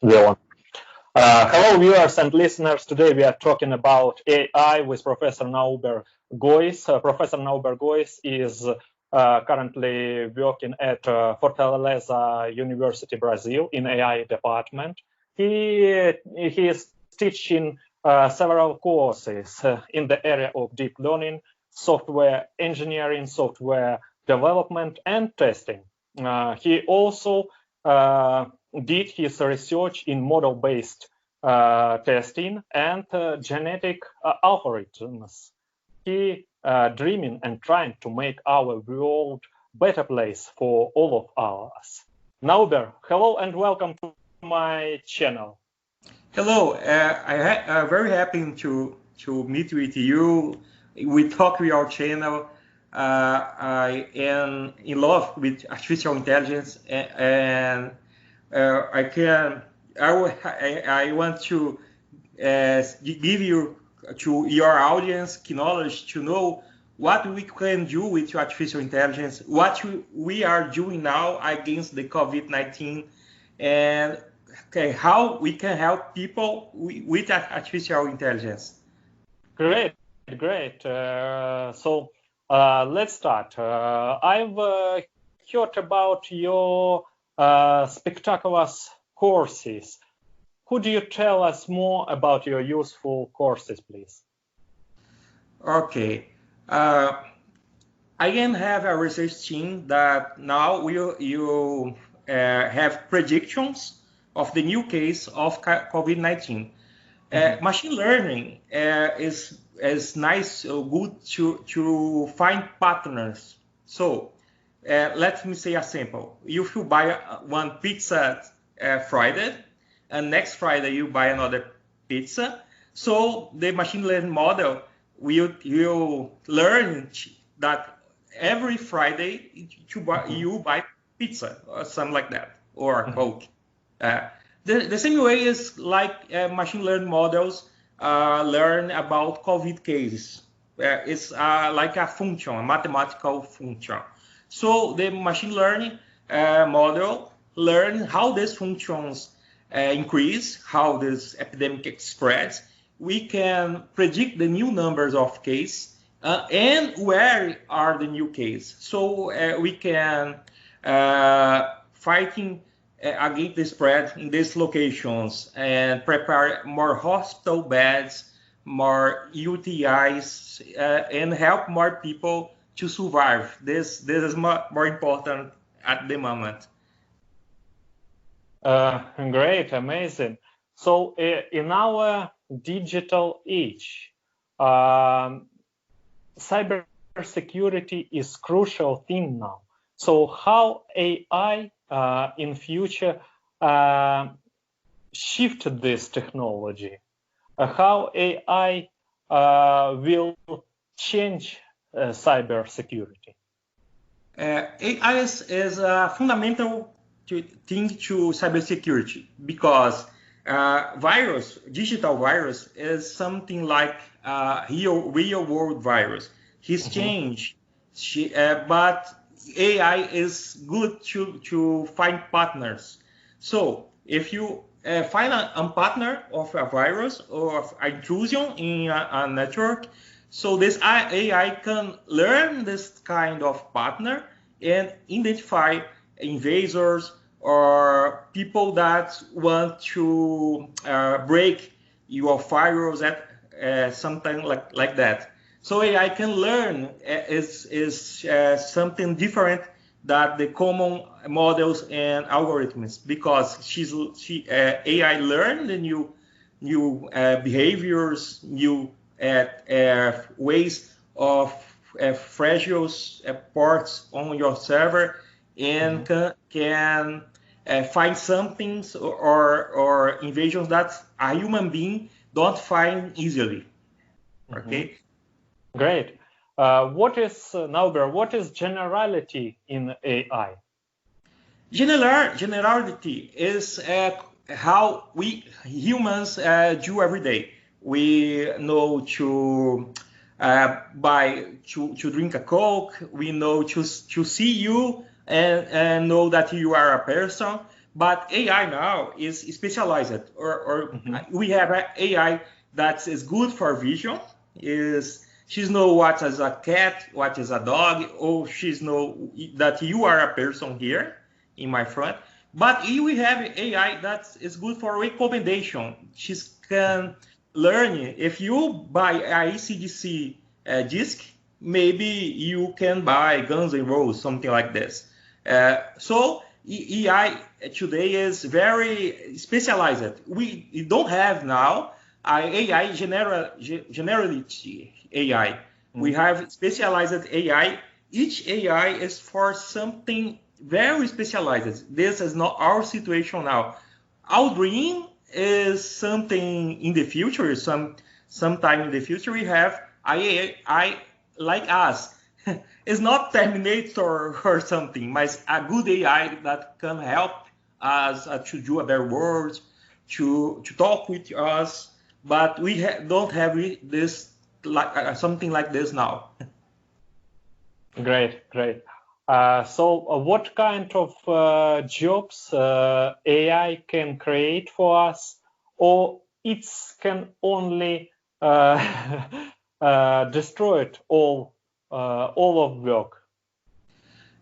Villain. Hello, viewers and listeners. Today we are talking about AI with Professor Nauber Gois. Professor Nauber Gois is currently working at Fortaleza University, Brazil, in AI department. He is teaching several courses in the area of deep learning, software engineering, software development, and testing. He also did his research in model-based testing and genetic algorithms. He dreaming and trying to make our world better place for all of us. Nauber, hello and welcome to my channel. Hello, I'm very happy to meet with you. We talk with our channel. I am in love with artificial intelligence, and I want to give you to your audience knowledge to know what we can do with artificial intelligence, what we are doing now against the COVID-19, and how we can help people with artificial intelligence. Great. So let's start. I've heard about your spectacular courses. Could you tell us more about your useful courses, please? Okay. I can have a research team that now you have predictions of the new case of COVID-19. Machine learning is nice, good to find patterns. So let me say a sample. If you buy one pizza Friday, and next Friday you buy another pizza, so the machine learning model will learn that every Friday you buy pizza or something like that, or Coke. The same way is like machine learning models learn about COVID cases. It's like a function, a mathematical function. So the machine learning model learn how these functions increase, how this epidemic spreads. We can predict the new numbers of cases and where are the new cases. So we can fighting against the spread in these locations and prepare more hospital beds, more UTIs, and help more people to survive. This is more important at the moment. Great, amazing. So in our digital age, cybersecurity is crucial thing now. So how AI in future shift this technology? How AI will change cybersecurity? AI is a fundamental thing to cybersecurity because digital virus is something like real world virus. He's changed, but AI is good to find partners. So if you find a partner of a virus or of intrusion in a network, so this AI can learn this kind of partner and identify invaders or people that want to break your firewalls at something like that. So AI can learn is something different than the common models and algorithms because AI learn the new behaviors, new ways of fragile ports on your server, and can find something or invasions that a human being don't find easily. Okay. Great. What is generality in AI? Generality is how we humans do every day. We know to drink a Coke. We know to see you and know that you are a person. But AI now is specialized, or we have AI that is good for vision. She's know what is a cat, what is a dog, or she's know that you are a person here in my front. But we have AI that is good for recommendation. She can learn. If you buy a ECDC disc, maybe you can buy Guns N' Roses, something like this. So AI today is very specialized. We don't have now AI generality AI. We have specialized AI. Each AI is for something very specialized. This is not our situation now. Our dream is something in the future. Sometime in the future we have AI like us. It's not Terminator or something, but a good AI that can help us to do a better work, to talk with us. But we don't have this something like this now. Great. So what kind of jobs AI can create for us, or it can only destroy it all of work?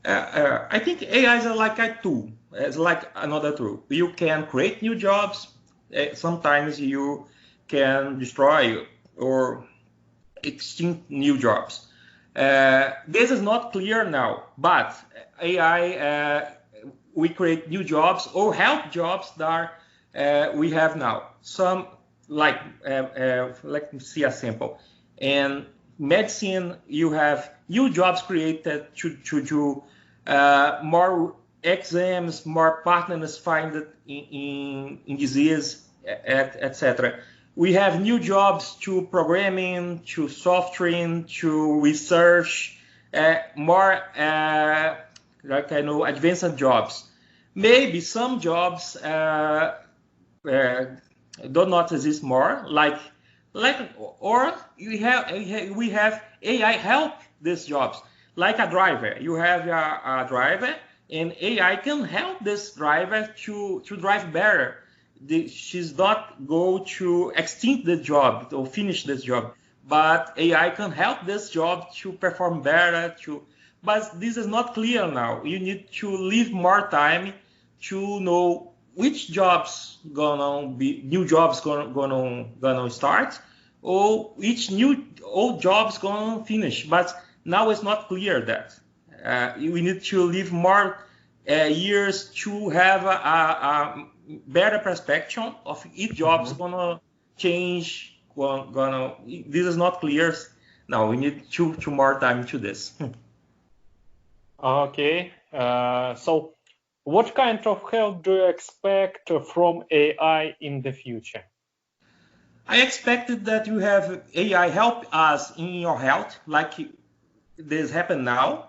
I think AI is like a tool. It's like another tool. You can create new jobs. Sometimes you can destroy or extinct new jobs. This is not clear now, but AI, we create new jobs or help jobs that we have now. Some, let me see a sample. In medicine, you have new jobs created to do more exams, more partners find in disease, etc. We have new jobs to programming, to software, to research, more advanced jobs. Maybe some jobs do not exist more, or we have AI help these jobs, like a driver. You have a driver, and AI can help this driver to drive better. She's not going to extinct the job or finish this job, but AI can help this job to perform better. But this is not clear now. You need to leave more time to know which jobs new jobs gonna start, or which new old jobs gonna finish. But now it's not clear that we need to leave more years to have a better perspective of each job's gonna change. This is not clear. Now we need two more time to this. Okay. So what kind of help do you expect from AI in the future? I expected that you have AI help us in your health, like this happen now.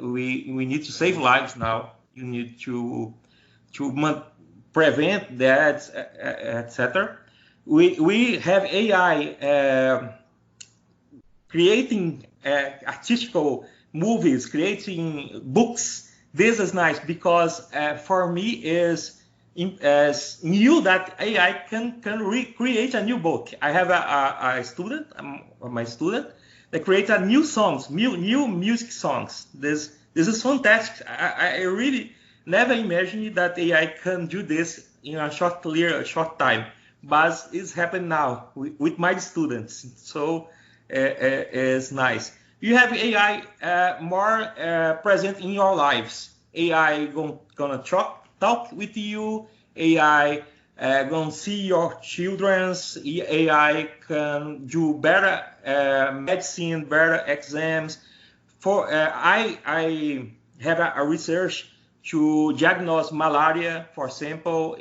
We need to save lives now. You need to prevent that, etc. We have AI creating artistical movies, creating books. This is nice because for me is new that AI can recreate a new book. I have a student, my student, that creates a new songs, new music songs. This is fantastic. I really never imagined that AI can do this in a short time, but it's happened now with my students. So it's nice. You have AI more present in your lives. AI gonna talk with you. AI gonna see your children's. AI can do better medicine, better exams. I have a research to diagnose malaria, for example.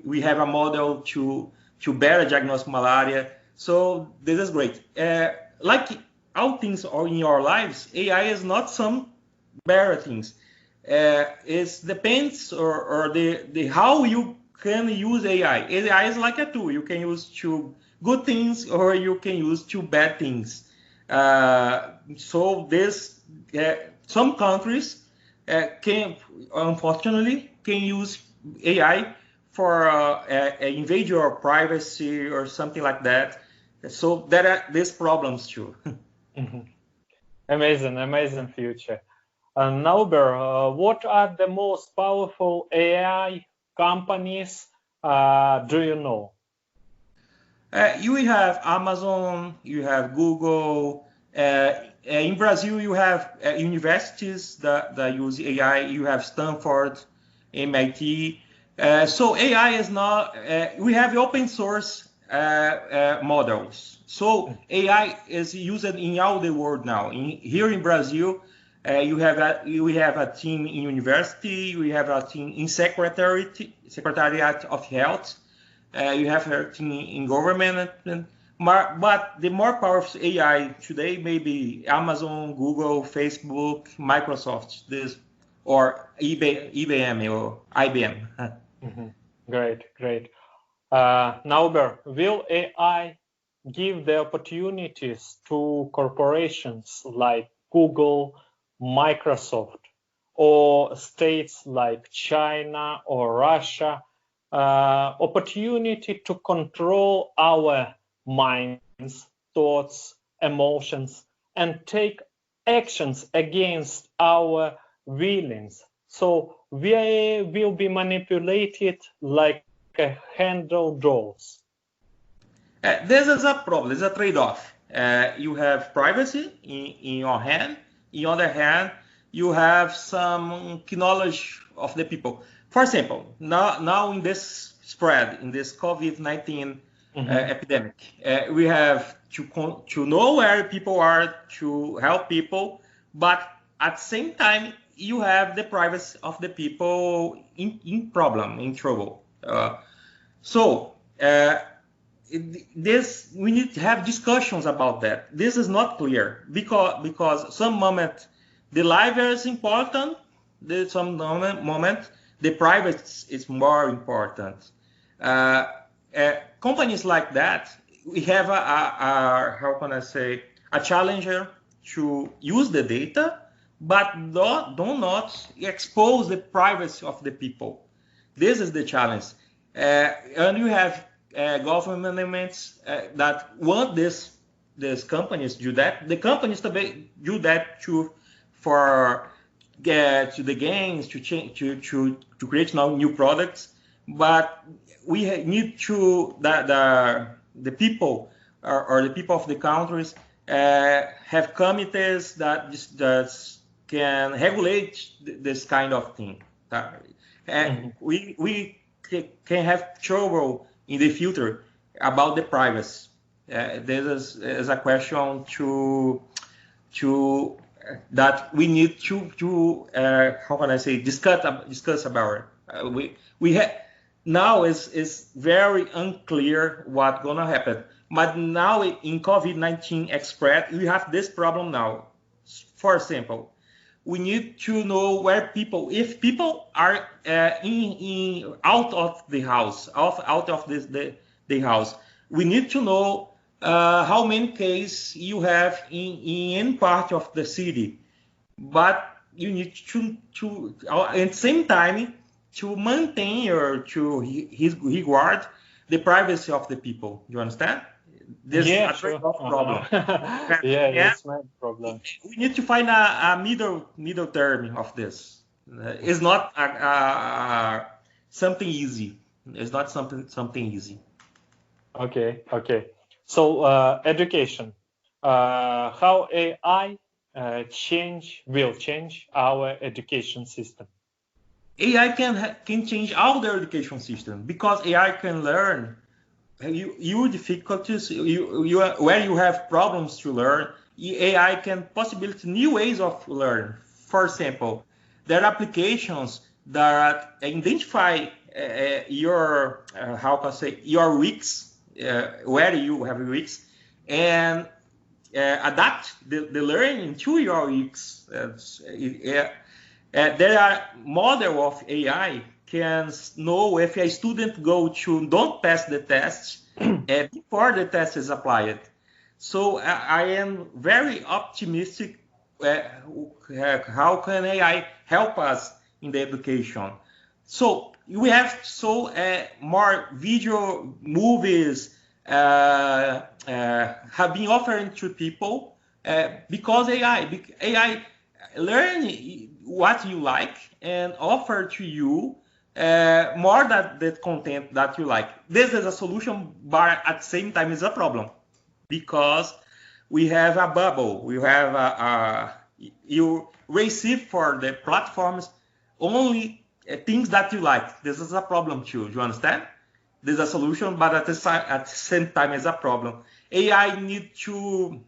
We have a model to better diagnose malaria. So this is great. Like all things are in your lives, AI is not some better things. It depends or the how you can use AI. AI is like a tool. You can use to good things or you can use to bad things. So some countries unfortunately can use AI for invade your privacy or something like that. So there are these problems too. Amazing future. Nauber, what are the most powerful AI companies do you know? You have Amazon, you have Google. In Brazil, you have universities that use AI. You have Stanford, MIT. So AI is not. We have open source models. So AI is used in all the world now. Here in Brazil, we have a team in university. We have a team in Secretariat of Health. You have a team in government. But the more powerful AI today may be Amazon, Google, Facebook, Microsoft, or IBM or IBM. Great. Nauber, will AI give the opportunities to corporations like Google, Microsoft, or states like China or Russia opportunity to control our minds, thoughts, emotions, and take actions against our willings? So we will be manipulated like a handle dolls. This is a problem. It's a trade-off. You have privacy in your hand. In the other hand, you have some knowledge of the people. For example, now in this spread, in this COVID-19 epidemic, we have to know where people are, to help people, but at the same time, you have the privacy of the people in trouble. We need to have discussions about that. This is not clear because some moment the life is important, some moment the privacy is more important. Companies like that, we have a challenger to use the data, but do not expose the privacy of the people. This is the challenge. And you have governments that want these companies do that. The companies do that to the gains, to create now new products. But we need to the people or the people of the countries have committees that can regulate this kind of thing. We can have trouble in the future about the privacy. This is a question that we need to discuss about. Now is very unclear what's gonna happen. But now in COVID-19 spread, we have this problem now. For example, we need to know where if people are out of the house, out of the house, we need to know how many cases you have in any part of the city. But you need to at the same time to maintain or to regard the privacy of the people. You understand? This is a trade-off problem. It's my problem. We need to find a middle term of this. It's not something easy. It's not something easy. Okay. So education. How AI will change our education system? AI can change all the education system because AI can learn your difficulties, where you have problems to learn. AI can possibility new ways of learn. For example, there are applications that identify your your weaks, where you have weaks, and adapt the learning to your weaks. There are model of AI can know if a student don't pass the test before the test is applied. So I am very optimistic. How can AI help us in the education? So we have more video movies have been offered to people because AI learn what you like and offer to you more than the content that you like. This is a solution, but at the same time is a problem because we have a bubble. We have you receive for the platforms only things that you like. This is a problem too. Do you understand? There's a solution, but at the same time is a problem. AI need to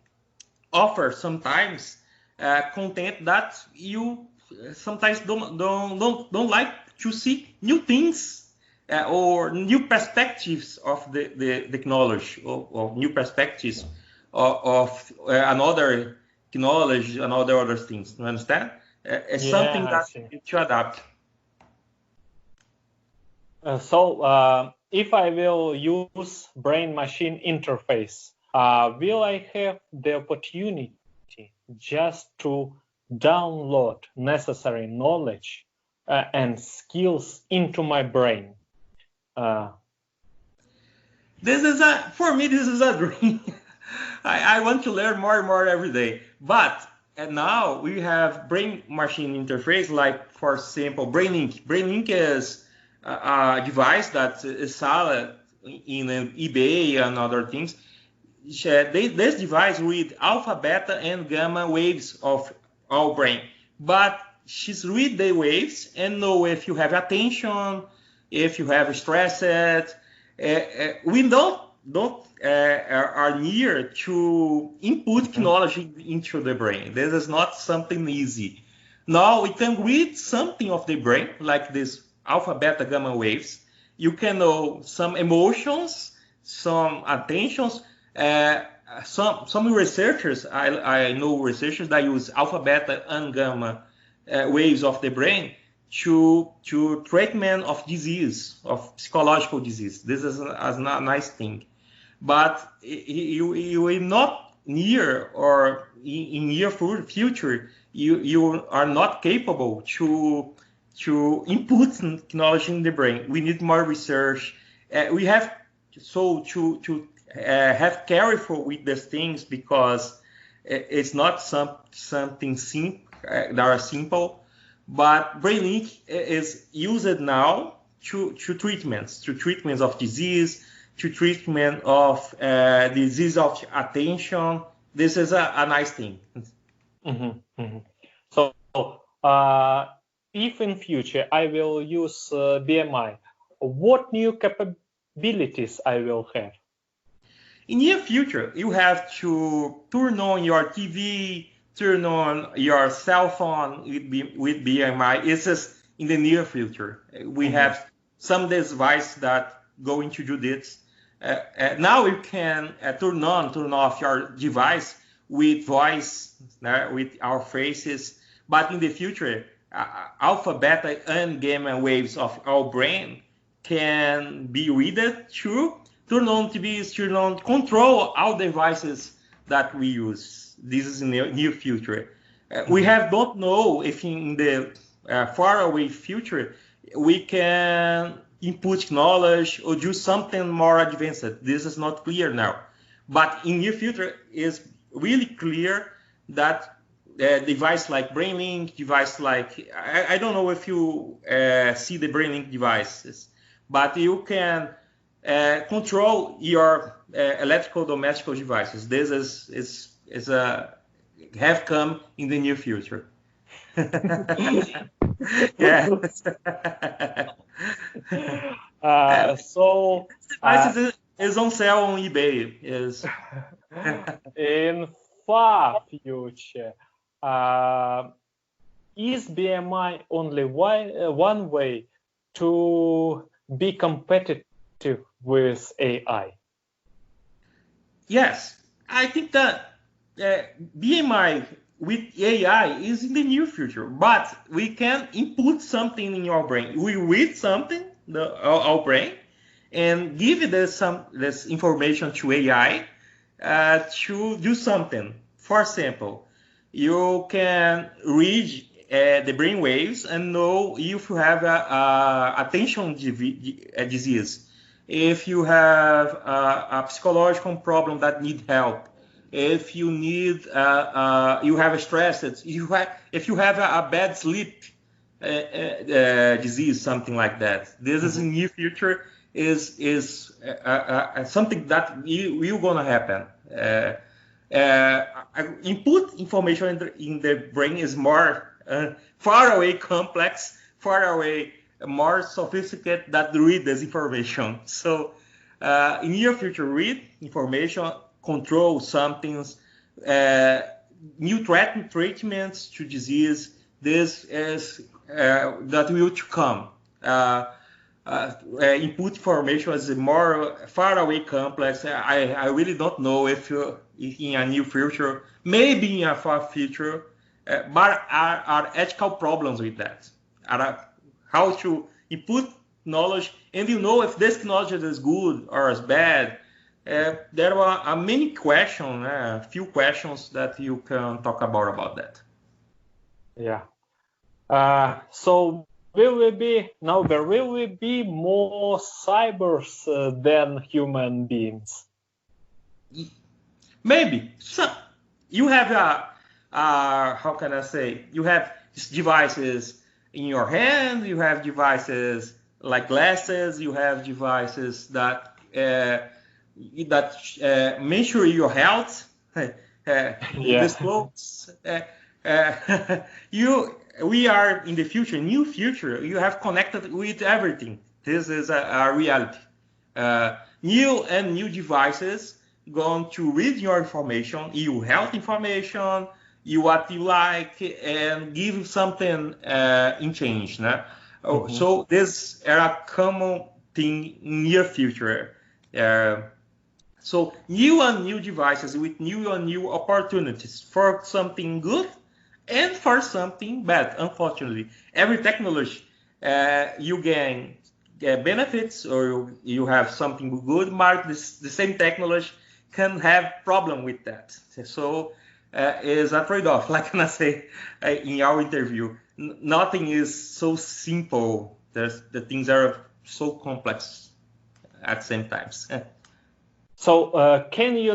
offer sometimes content that you sometimes don't like to see new things or new perspectives of the technology or new perspectives of another technology and other things. You understand? It's something that you need to adapt. So if I will use brain-machine interface, will I have the opportunity just to download necessary knowledge and skills into my brain? For me, this is a dream. I want to learn more and more every day. But now we have brain-machine interface, like, for example, BrainLink. BrainLink is a device that is sold in eBay and other things. This device reads alpha, beta, and gamma waves of our brain. But she's read the waves and know if you have attention, if you have stressed. We are near to input technology into the brain. This is not something easy. Now we can read something of the brain, like this alpha, beta, gamma waves. You can know some emotions, some attentions. Some researchers, I know researchers that use alpha, beta, and gamma waves of the brain to treatment of disease, of psychological disease. This is a nice thing. But you will not near or in near future, you are not capable to input technology in the brain. We need more research. We have to have careful with these things because it's not something that are simple. But BrainLink is used now to treatments of disease, to treatment of disease of attention. This is a nice thing. So if in future I will use BMI, what new capabilities I will have? In near future, you have to turn on your TV, turn on your cell phone with BMI. It's just in the near future. We have some device that going to do this. Now you can turn off your device with voice, with our faces. But in the future, alpha, beta, and gamma waves of our brain can be read through. Turn on TVs, turn on, control all devices that we use. This is in the near future. We don't know if in the far away future we can input knowledge or do something more advanced. This is not clear now. But in near future is really clear that device like BrainLink, device like, I don't know if you see the BrainLink devices, but you can control your electrical domestic devices. This is have come in the near future. Yeah. So device is on sale on eBay. Is in far future, is BMI only one way to be competitive with AI? Yes, I think that BMI with AI is in the near future, but we can input something in your brain. We read something, our brain, and give this information to AI to do something. For example, you can read the brain waves and know if you have attention disease, if you have a psychological problem that need help, if you need you have a stress, if you have a bad sleep disease, something like that. This is in near future is something that will gonna happen. Input information in the brain is more far away complex, far away more sophisticated than read this information. So in near future, read information, control somethings, new treatments to disease. This is that will to come. Input information is more far away complex. I really don't know if in a near future, maybe in a far future, but are ethical problems with that. How to input knowledge, and you know if this knowledge is good or is bad. There are many questions, few questions that you can talk about that. Yeah. So will we be more cybers than human beings? Maybe. So you have how can I say? You have devices in your hand. You have devices like glasses. You have devices that measure your health. These clothes. We are in the future, new future. You have connected with everything. This is a reality. New devices going to read your information, your health information, what you like, and give something in change. So this is a common thing in near future. So new devices with new opportunities for something good and for something bad. Unfortunately, every technology you gain benefits or you have something good, but the same technology can have problem with that. So is a trade-off. Like I say in our interview, nothing is so simple. The things are so complex at the same time. So can you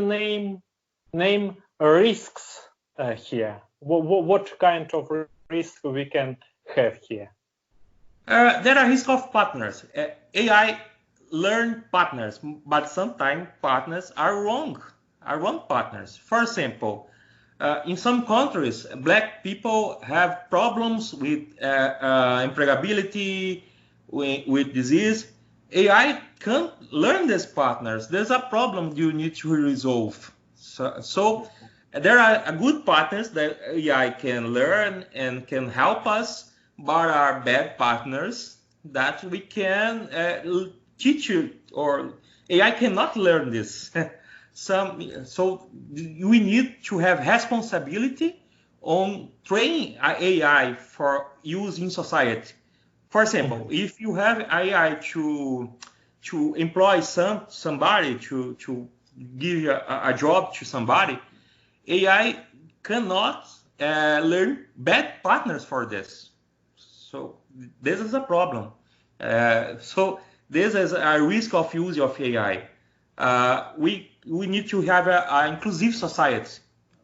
name risks here? What kind of risk we can have here? There are risks of partners. AI learn partners, but sometimes partners are wrong partners. For example, in some countries, black people have problems with employability, with disease. AI can't learn these partners. There's a problem you need to resolve. So there are good partners that AI can learn and can help us, but are bad partners that we can teach you, or AI cannot learn this. So we need to have responsibility on training AI for use in society. For example, if you have AI to employ somebody, to give a job to somebody, AI cannot learn bad partners for this. So this is a problem. So this is a risk of use of AI. We need to have an inclusive society.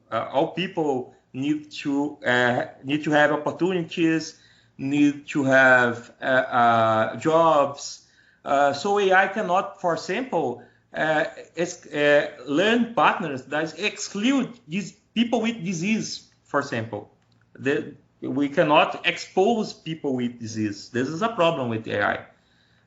All people need to have opportunities, need to have jobs. So AI cannot, for example, learn partners that exclude these people with disease, for example. We cannot expose people with disease. This is a problem with AI.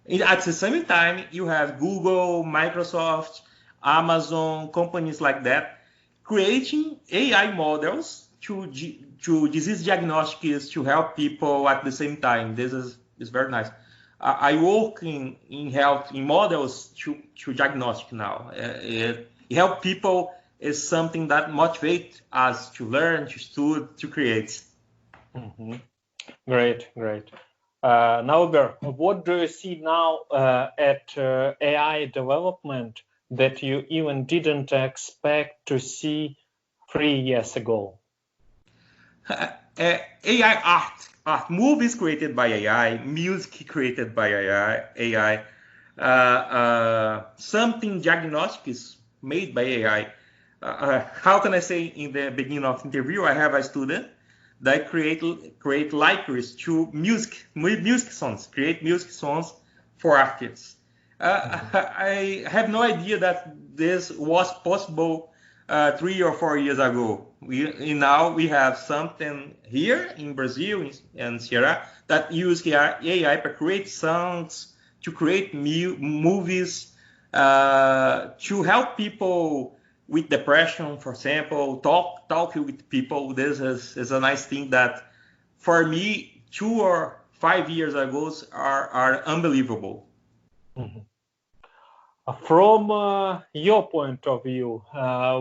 At the same time, you have Google, Microsoft, Amazon, companies like that, creating AI models to disease diagnostics to help people at the same time. This is very nice. I work in health in models to diagnostic now. Help people is something that motivates us to learn, to study, to create. Mm-hmm. Great. Now, what do you see now at AI development that you even didn't expect to see 3 years ago? AI art, movies created by AI, music created by AI, something diagnostics made by AI. How can I say in the beginning of the interview, I have a student that create libraries to music songs, create music songs for artists. I have no idea that this was possible 3 or 4 years ago. Now we have something here in Brazil and Sierra that use AI to create songs, to create movies, to help people with depression, for example, talk with people. This is a nice thing that, for me, 2 or 5 years ago are unbelievable. Mm-hmm. From your point of view,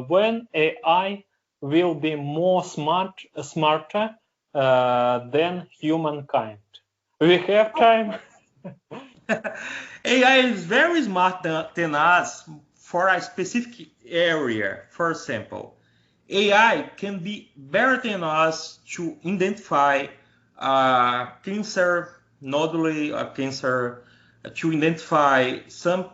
when AI will be more smarter than humankind, we have time. AI is very smart than us for a specific area. For example, AI can be better than us to identify cancer, nodule cancer, to identify some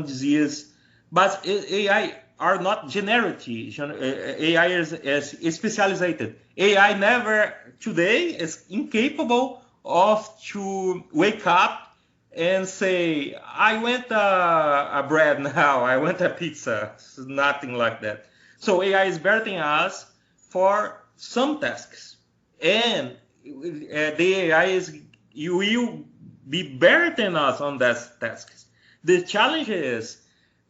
disease, but AI are not generic. AI is specialized. AI never today is incapable of to wake up and say, I want a bread now, I want a pizza. It's nothing like that. So AI is better than us for some tasks, and the AI will be better than us on those tasks. The challenge is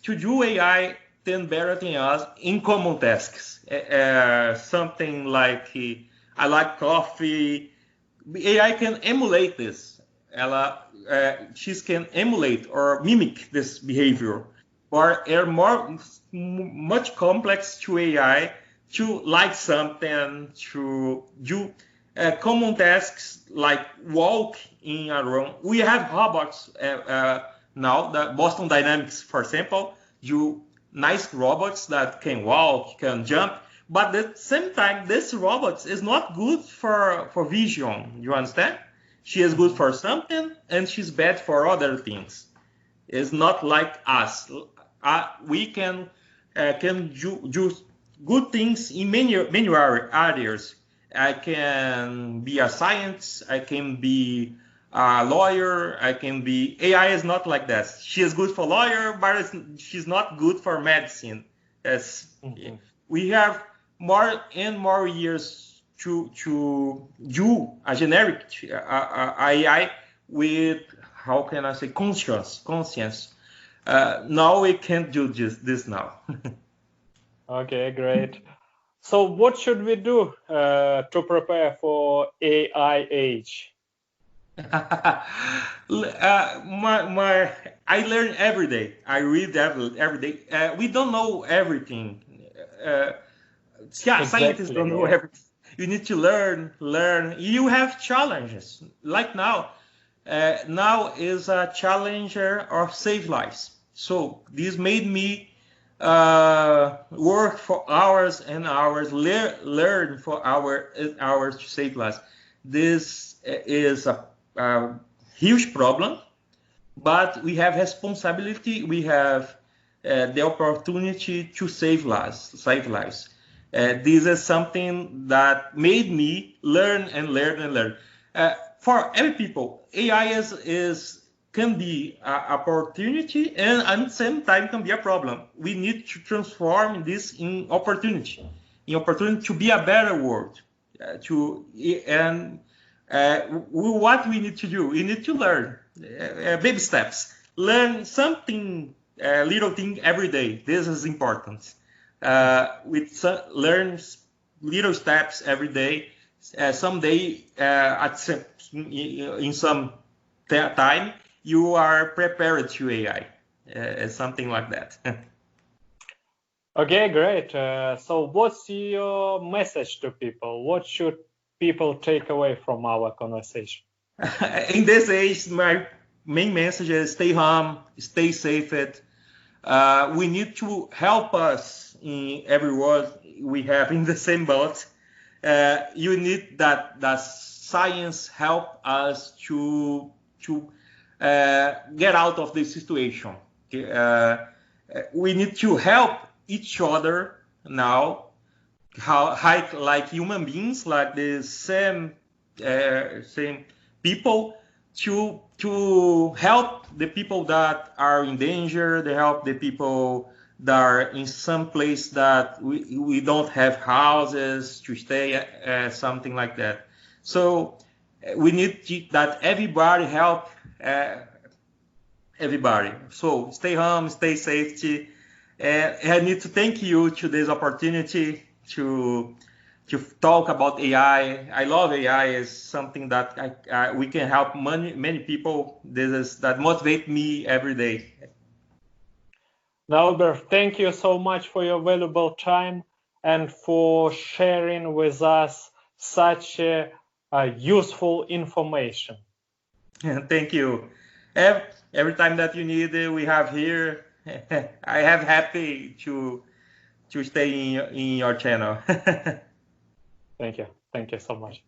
to do AI better than us in common tasks. Something like I like coffee. AI can emulate this. She can emulate or mimic this behavior, or are much complex to AI to like something, to do common tasks like walk in a room. We have robots now, the Boston Dynamics, for example, do nice robots that can walk, can jump, but at the same time, this robot is not good for vision. You understand? She is good for something, and she's bad for other things. It's not like us. We can do good things in many areas. I can be a scientist. I can be a lawyer. I can be. AI is not like that. She is good for lawyer, but she's not good for medicine. We have more and more years to do a generic AI with, how can I say, conscience. Now we can't do this now. Okay, great. So what should we do to prepare for AI age? I learn every day. I read every day. We don't know everything. Scientists don't know everything. You need to learn. You have challenges. Like now. Now is a challenger of save lives. So this made me work for hours and hours, learn for hours to save lives. This is a huge problem, but we have responsibility. We have the opportunity to save lives. This is something that made me learn and learn. For every people, AI can be an opportunity and at the same time can be a problem. We need to transform this in opportunity to be a better world. What we need to do, we need to learn baby steps. Learn something, little thing every day. This is important. Learn little steps every day. Someday, in some time, you are prepared to AI, something like that. Okay, great. So what's your message to people? What should people take away from our conversation? In this age, my main message is stay home, stay safe. We need to help us in every world we have in the same boat. you need that science help us to get out of this situation. We need to help each other now, like human beings, like the same people, to help the people that are in danger, to help the people that are in some place that we don't have houses to stay, something like that. So we need that everybody help everybody. So stay home, stay safety. I need to thank you to this opportunity to talk about AI. I love AI. It's something that we can help many people. That motivate me every day. Albert, thank you so much for your valuable time and for sharing with us such useful information. Thank you. Every time that you need, we have here. I am happy to stay in your channel. Thank you. Thank you so much.